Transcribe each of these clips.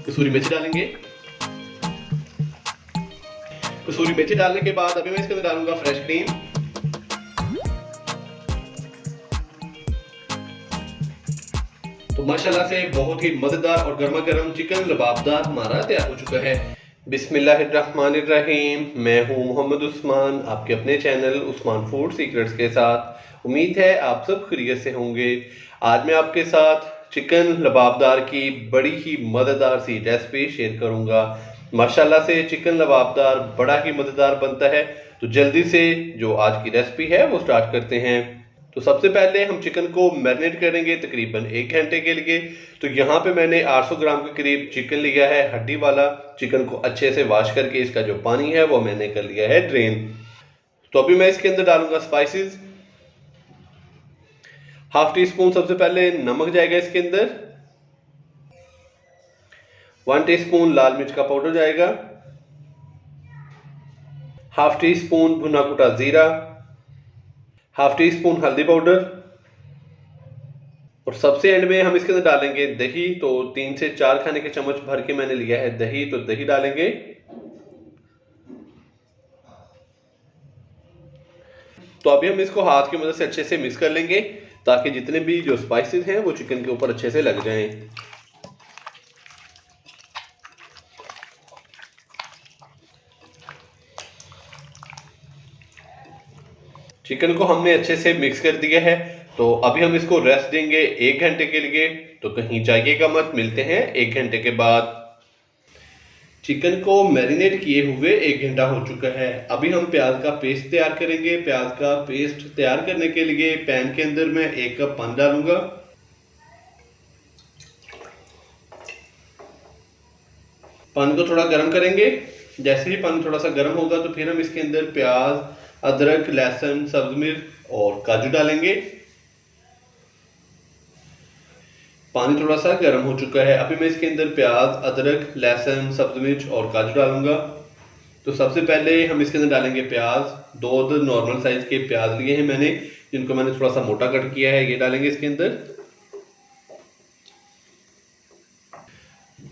कसूरी मेथी डालेंगे। कसूरी मेथी डालने के बाद अभी मैं इसके अंदर डालूंगा फ्रेश क्रीम। तो माशाल्लाह से बहुत ही मजेदार और गर्मा गर्म चिकन लबाबदार हमारा तैयार हो चुका है। बिस्मिल्लाहिर्रहमानिर्रहीम। मैं हूं मोहम्मद उस्मान, आपके अपने चैनल उस्मान फूड सीक्रेट्स के साथ। उम्मीद है आप सब खैरियत से होंगे। आज मैं आपके साथ चिकन लबाबदार की बड़ी ही मजेदार सी रेसिपी शेयर करूंगा। माशाल्लाह से चिकन लबाबदार बड़ा ही मजेदार बनता है। तो जल्दी से जो आज की रेसिपी है वो स्टार्ट करते हैं। तो सबसे पहले हम चिकन को मैरिनेट करेंगे तकरीबन 1 घंटे के लिए। तो यहाँ पे मैंने 800 ग्राम के करीब चिकन लिया है, हड्डी वाला। चिकन को अच्छे से वॉश करके इसका जो पानी है वो मैंने कर लिया है ड्रेन। तो अभी मैं इसके अंदर डालूंगा स्पाइसेस। हाफ टी स्पून सबसे पहले नमक जाएगा इसके अंदर। 1 टीस्पून लाल मिर्च का पाउडर जाएगा। हाफ टी स्पून भुना कुटा जीरा। हाफ टी स्पून हल्दी पाउडर। और सबसे एंड में हम इसके अंदर डालेंगे दही। तो 3 से 4 खाने के चम्मच भर के मैंने लिया है दही, तो दही डालेंगे। तो अभी हम इसको हाथ की मदद से अच्छे से मिक्स कर लेंगे ताकि जितने भी जो स्पाइसेस हैं वो चिकन के ऊपर अच्छे से लग जाएं। चिकन को हमने अच्छे से मिक्स कर दिया है। तो अभी हम इसको रेस्ट देंगे 1 घंटे के लिए। तो कहीं जाइएगा मत, मिलते हैं 1 घंटे के बाद। चिकन को मैरिनेट किए हुए 1 घंटा हो चुका है। अभी हम प्याज का पेस्ट तैयार करेंगे। प्याज का पेस्ट तैयार करने के लिए पैन के अंदर मैं 1 कप पानी डालूंगा। पानी को थोड़ा गर्म करेंगे। जैसे ही पानी थोड़ा सा गर्म होगा तो फिर हम इसके अंदर प्याज, अदरक, लहसुन, सब्ज मिर्च और काजू डालेंगे। पानी थोड़ा सा गर्म हो चुका है। अभी मैं इसके अंदर प्याज, अदरक, लहसुन, सब्ज मिर्च और काजू डालूंगा। तो सबसे पहले हम इसके अंदर डालेंगे प्याज। 2 नॉर्मल साइज के प्याज लिए हैं मैंने, जिनको मैंने थोड़ा सा मोटा कट किया है, ये डालेंगे इसके अंदर।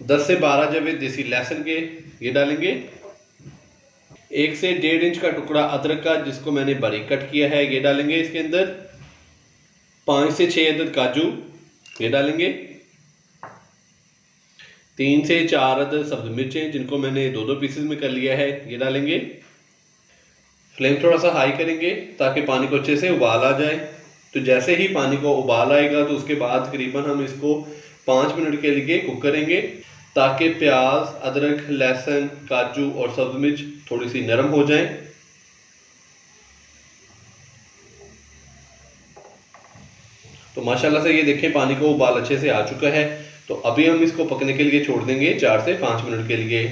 10 से 12 जवे देसी लहसुन के, ये डालेंगे। 1 से 1.5 इंच का टुकड़ा अदरक का, जिसको मैंने बारीक कट किया है, ये डालेंगे इसके अंदर। 5 से 6 अदद काजू, ये डालेंगे। 3 से 4 अदद सब्ज मिर्चें, जिनको मैंने 2-2 पीसेस में कर लिया है, ये डालेंगे। फ्लेम थोड़ा सा हाई करेंगे ताकि पानी को अच्छे से उबाल आ जाए। तो जैसे ही पानी को उबाल आएगा तो उसके बाद तकरीबन हम इसको 5 मिनट के लिए कुक करेंगे ताकि प्याज, अदरक, लहसुन, काजू और सब्ज मिर्च थोड़ी सी नरम हो जाएं। तो माशाल्लाह से ये देखें पानी को उबाल अच्छे से आ चुका है। तो अभी हम इसको पकने के लिए छोड़ देंगे 4 से 5 मिनट के लिए।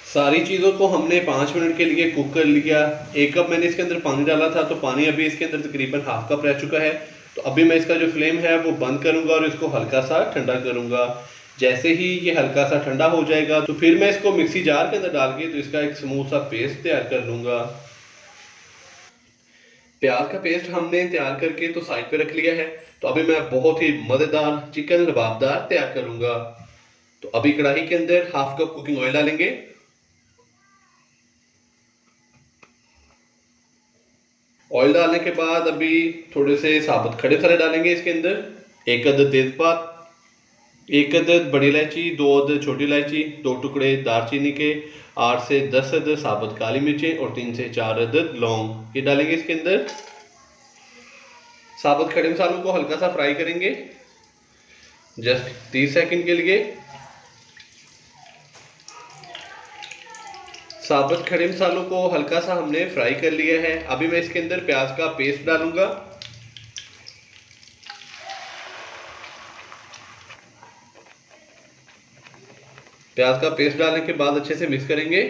सारी चीज़ों को हमने 5 मिनट के लिए कुक कर लिया। 1 कप मैंने इसके अंदर पानी डाला था, तो पानी अभी इसके अंदर तकरीबन हाफ कप रह चुका है। तो अभी मैं इसका जो फ्लेम है वो बंद करूंगा और इसको हल्का सा ठंडा करूंगा। जैसे ही ये हल्का सा ठंडा हो जाएगा तो फिर मैं इसको मिक्सी जार के अंदर डाल के तो इसका एक स्मूथ सा पेस्ट तैयार कर लूंगा। प्याज का पेस्ट हमने तैयार करके तो साइड पे रख लिया है। तो अभी मैं बहुत ही मजेदार चिकन लबाबदार तैयार करूंगा। तो अभी कढ़ाई के अंदर हाफ कप कुकिंग ऑयल डालेंगे। ऑयल डालने के बाद अभी थोड़े से साबुत खड़े मसाले डालेंगे इसके अंदर। 1 अदद तेजपात, 1 अदद बड़ी इलायची, 2 अदद छोटी इलायची, 2 टुकड़े दालचीनी के, 8 से 10 अदद साबुत काली मिर्चें और 3 से 4 अदद लौंग, ये डालेंगे इसके अंदर। साबुत खड़े मसालों को हल्का सा फ्राई करेंगे जस्ट 30 सेकंड के लिए। साबुत खड़े मसालों को हल्का सा हमने फ्राई कर लिया है। अभी मैं इसके अंदर प्याज का पेस्ट डालूंगा। प्याज का पेस्ट डालने के बाद अच्छे से मिक्स करेंगे।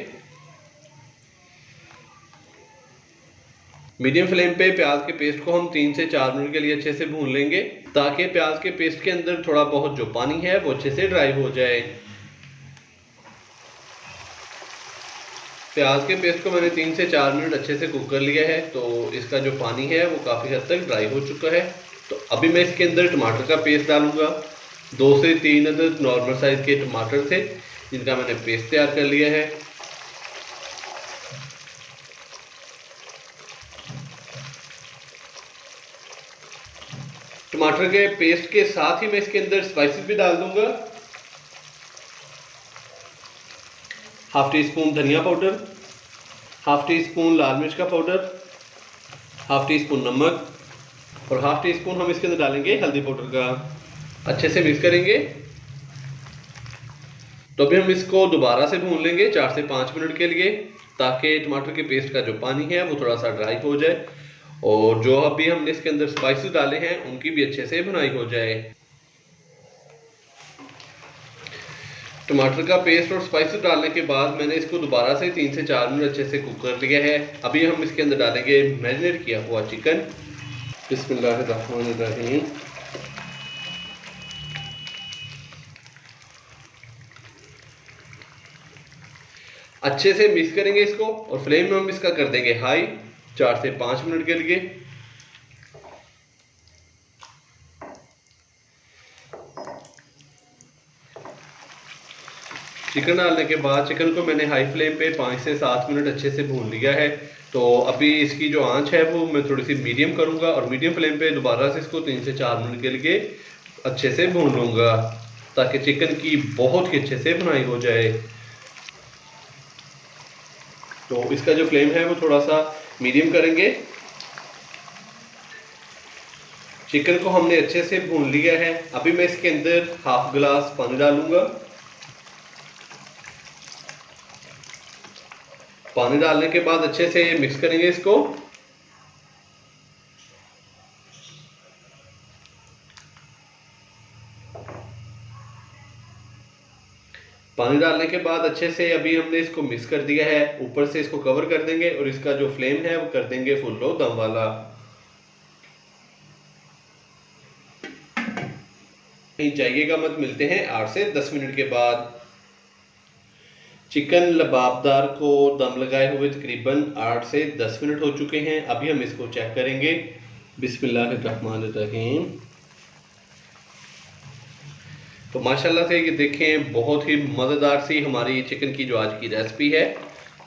मीडियम फ्लेम पे प्याज के पेस्ट को हम 3 से 4 मिनट के लिए अच्छे से भून लेंगे ताकि प्याज के पेस्ट के अंदर थोड़ा बहुत जो पानी है वो अच्छे से ड्राई हो जाए। प्याज के पेस्ट को मैंने 3 से 4 मिनट अच्छे से कुक कर लिया है। तो इसका जो पानी है वो काफ़ी हद तक ड्राई हो चुका है। तो अभी मैं इसके अंदर टमाटर का पेस्ट डालूंगा। 2 से 3 अदद नॉर्मल साइज़ के टमाटर थे जिनका मैंने पेस्ट तैयार कर लिया है। टमाटर के पेस्ट के साथ ही मैं इसके अंदर स्पाइसेस भी डाल दूंगा। हाफ टी स्पून धनिया पाउडर, हाफ टी स्पून लाल मिर्च का पाउडर, हाफ टी स्पून नमक और हाफ टी स्पून हम इसके अंदर डालेंगे हल्दी पाउडर का। अच्छे से मिक्स करेंगे। तो अभी हम इसको दोबारा से भून लेंगे 4 से 5 मिनट के लिए, ताकि टमाटर के पेस्ट का जो पानी है वो थोड़ा सा ड्राई हो जाए और जो अभी हमने इसके अंदर स्पाइसेस डाले हैं उनकी भी अच्छे से भुनाई हो जाए। टमाटर का पेस्ट और स्पाइसेस डालने के बाद मैंने इसको दोबारा से 3 से 4 मिनट अच्छे से कुक कर लिया है। अभी हम इसके अंदर डालेंगे मैरिनेट किया हुआ चिकन। बिस्मिल्लाहिर्रहमानिर्रहीम। अच्छे से मिक्स करेंगे इसको और फ्लेम हम इसका कर देंगे हाई 4 से 5 मिनट के लिए। चिकन डालने के बाद चिकन को मैंने हाई फ्लेम पे 5 से 7 मिनट अच्छे से भून लिया है। तो अभी इसकी जो आंच है वो मैं थोड़ी सी मीडियम करूंगा और मीडियम फ्लेम पे दोबारा से इसको 3 से 4 मिनट के लिए अच्छे से भून लूँगा, ताकि चिकन की बहुत ही अच्छे से भुनाई हो जाए। तो इसका जो फ्लेम है वो थोड़ा सा मीडियम करेंगे। चिकन को हमने अच्छे से भून लिया है। अभी मैं इसके अंदर हाफ गिलास पानी डालूंगा। पानी डालने के बाद अच्छे से मिक्स करेंगे इसको। पानी डालने के बाद अच्छे से अभी हमने इसको मिक्स कर दिया है। ऊपर से इसको कवर कर देंगे और इसका जो फ्लेम है वो कर देंगे फुल लो दम वाला। नहीं जाइएगा मत, मिलते हैं 8 से 10 मिनट के बाद। चिकन लबाबदार को दम लगाए हुए तकरीबन 8 से 10 मिनट हो चुके हैं। अभी हम इसको चेक करेंगे। बिस्मिल्लाहिर्रहमानिर्रहीम। तो माशाल्लाह से ये देखें बहुत ही मज़ेदार सी हमारी चिकन की जो आज की रेसिपी है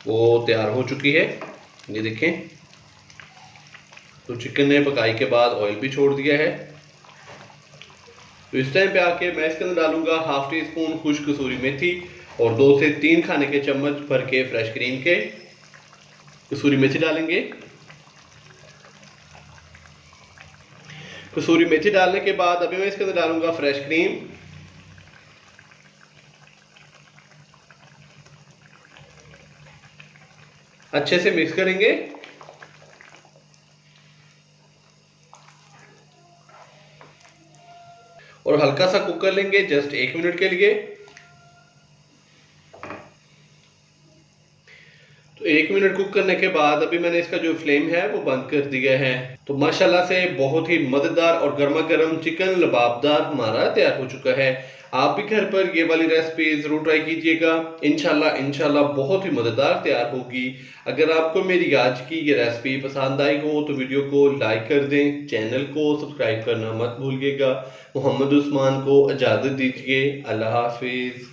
वो तैयार हो चुकी है। ये देखें, तो चिकन ने पकाई के बाद ऑयल भी छोड़ दिया है। तो इस टाइम पे आके मैं इसके अंदर डालूंगा हाफ टी स्पून खुश्क कसूरी मेथी और 2 से 3 खाने के चम्मच भर के फ्रेश क्रीम के कसूरी मेथी डालेंगे। कसूरी मेथी डालने के बाद अभी मैं इसके अंदर डालूंगा फ्रेश क्रीम। अच्छे से मिक्स करेंगे। और हल्का सा कुक कर लेंगे जस्ट 1 मिनट के लिए। तो 1 मिनट कुक करने के बाद अभी मैंने इसका जो फ्लेम है वो बंद कर दिया है। तो माशाल्लाह से बहुत ही मज़ेदार और गर्मा गर्म चिकन लबाबदार हमारा तैयार हो चुका है। आप भी घर पर ये वाली रेसिपी ज़रूर ट्राई कीजिएगा। इंशाल्लाह बहुत ही मज़ेदार तैयार होगी। अगर आपको मेरी आज की ये रेसिपी पसंद आई हो तो वीडियो को लाइक कर दें, चैनल को सब्सक्राइब करना मत भूलिएगा। मोहम्मद उस्मान को इजाज़त दीजिए। अल्लाह हाफिज़।